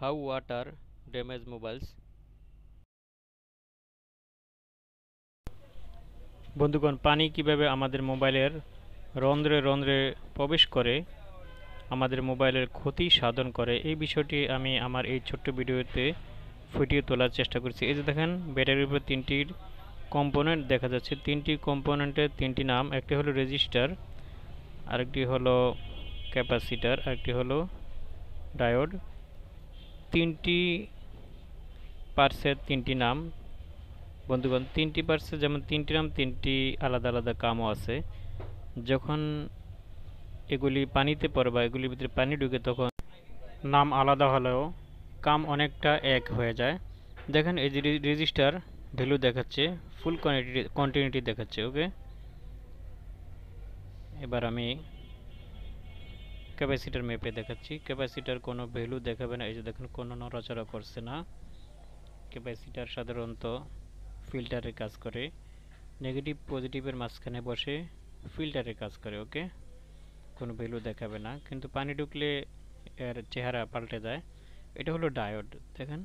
How water damage mobiles. বন্ধুগণ, পানি কিভাবে আমাদের মোবাইলের রন্ধ্রে রন্ধ্রে প্রবেশ করে আমাদের মোবাইলের ক্ষতি সাধন করে, এই বিষয়টি আমি আমার এই ছোট্ট ভিডিওতে ফুটিয়ে তোলার চেষ্টা করছি। এই যে দেখেন, ব্যাটারির উপর তিনটি কম্পোনেন্ট দেখা যাচ্ছে। তিনটি কম্পোনেন্টের তিনটি নাম, একটি হলো রেজিস্টার, আরেকটি হলো ক্যাপাসিটার, আরেকটি হলো ডায়োড। তিনটি পার্টসের তিনটি নাম। বন্ধুগণ, তিনটি পার্টসের যেমন তিনটি নাম, তিনটি আলাদা আলাদা কামও আছে। যখন এগুলি পানিতে পড়ে বা এগুলির ভিতরে পানি ঢুকে তখন নাম আলাদা হলেও কাম অনেকটা এক হয়ে যায়। দেখেন, এই যে রেজিস্টার ভ্যালু দেখাচ্ছে, ফুল কন্টিনিউটি দেখাচ্ছে। ওকে, এবার আমি ক্যাপাসিটার ম্যাপে দেখাচ্ছি। ক্যাপাসিটার কোনো ভ্যালু দেখাবে না। এই যে দেখেন, কোনো নড়াচড়া করছে না। ক্যাপাসিটার সাধারণত ফিল্টারের কাজ করে, নেগেটিভ পজিটিভের মাঝখানে বসে ফিল্টারের কাজ করে। ওকে, কোনো ভ্যালু দেখাবে না, কিন্তু পানি ঢুকলে এর চেহারা পাল্টে যায়। এটা হলো ডায়োড। দেখেন,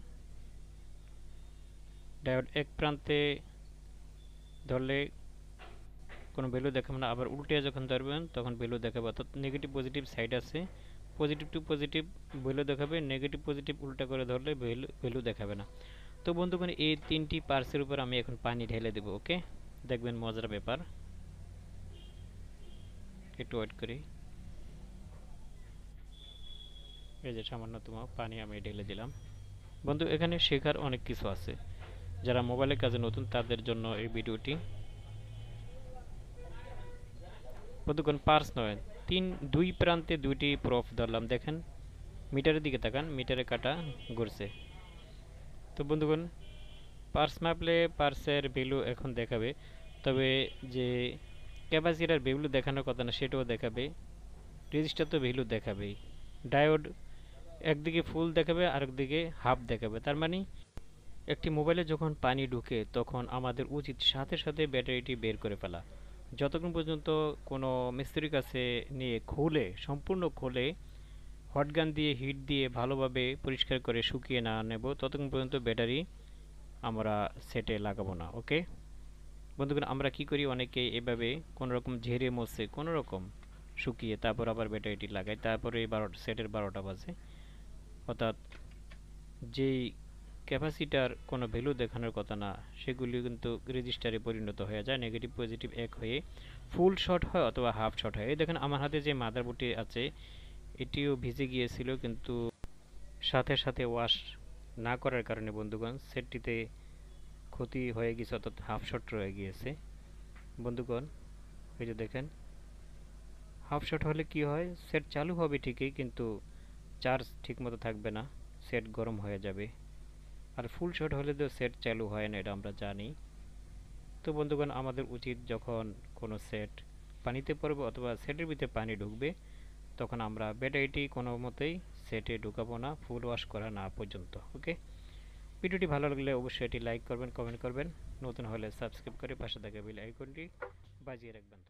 ডায়োড এক প্রান্তে ধরলে কোনো ভ্যালু দেখাবে না, আবার উল্টে যখন ধরবেন তখন ভ্যালু দেখাবে। অর্থাৎ নেগেটিভ পজিটিভ সাইড আছে, পজিটিভ টু পজিটিভ ভ্যালু দেখাবে, নেগেটিভ পজিটিভ উল্টা করে ধরলে ভ্যালু দেখাবে না। তো বন্ধুগণ, এই তিনটি পার্টসের উপর আমি এখন পানি ঢেলে দেব। ওকে, দেখবেন মজার ব্যাপার। একটু ওয়েট করি। এই যে সামান্যতম পানি আমি ঢেলে দিলাম। বন্ধু, এখানে শেখার অনেক কিছু আছে। যারা মোবাইলের কাজে নতুন তাদের জন্য এই ভিডিওটি। বন্ধুগণ, পার্স নয়, দুই প্রান্তে দুইটি প্রফ ধরলাম। দেখেন, মিটারের দিকে তাকান, মিটারে কাটা ঘুরছে। তো বন্ধুগণ, পার্স মাপলে পার্সের ভ্যালু এখন দেখাবে, তবে যে ক্যাপাসিটার ভ্যালু দেখানোর কথা না সেটাও দেখাবে। রেজিস্টার তো ভ্যালু দেখাবেই। ডায়োড একদিকে ফুল দেখাবে, আরেকদিকে হাফ দেখাবে। তার মানে একটি মোবাইলে যখন পানি ঢুকে তখন আমাদের উচিত সাথে সাথে ব্যাটারিটি বের করে ফেলা। যতক্ষণ পর্যন্ত কোনো মিস্ত্রির কাছে নিয়ে সম্পূর্ণ খুলে হটগান দিয়ে হিট দিয়ে ভালোভাবে পরিষ্কার করে শুকিয়ে না নেব, ততক্ষণ পর্যন্ত ব্যাটারি আমরা সেটে লাগাবো না। ওকে বন্ধুগণ, আমরা কি করি, অনেকে এভাবে কোনোরকম ঝেড়ে মোছে কোনোরকম শুকিয়ে তারপর আবার ব্যাটারিটি লাগাই, তারপরে এই সেটের 12টা বাজে। অর্থাৎ যেই ক্যাপাসিটার কোনো ভ্যালু দেখানোর কথা না সেগুলি কিন্তু রেজিস্টারে পরিণত হয়ে যায়, নেগেটিভ পজিটিভ এক হয়ে ফুল শর্ট হয় অথবা হাফ শর্ট হয়। এই দেখেন, আমার হাতে যে মাদারবোর্ডটি আছে এটিও ভিজে গিয়েছিল, কিন্তু সাথে সাথে ওয়াশ না করার কারণে বন্ধুগণ সেটটিতে ক্ষতি হয়ে গেছে, অর্থাৎ হাফ শর্ট রয়ে গিয়েছে। বন্ধুগণ, এই যে দেখেন, হাফ শর্ট হলে কি হয়, সেট চালু হবে ঠিকই কিন্তু চার্জ ঠিকমতো থাকবে না, সেট গরম হয়ে যাবে। আর ফুল শট হলে তো সেট চালু হয় না, এটা আমরা জানি। তো বন্ধুগণ, আমাদের উচিত যখন কোনো সেট পানিতে পড়বে অথবা সেটের ভিতরে পানি ঢুকবে তখন আমরা ব্যাটারিটি কোনো মতেই সেটে ঢুকাবো না, ফুল ওয়াশ করা না পর্যন্ত। ওকে, ভিডিওটি ভালো লাগলে অবশ্যই এটি লাইক করবেন, কমেন্ট করবেন, নতুন হলে সাবস্ক্রাইব করে পাশে থাকা বেল আইকনটি বাজিয়ে রাখবেন।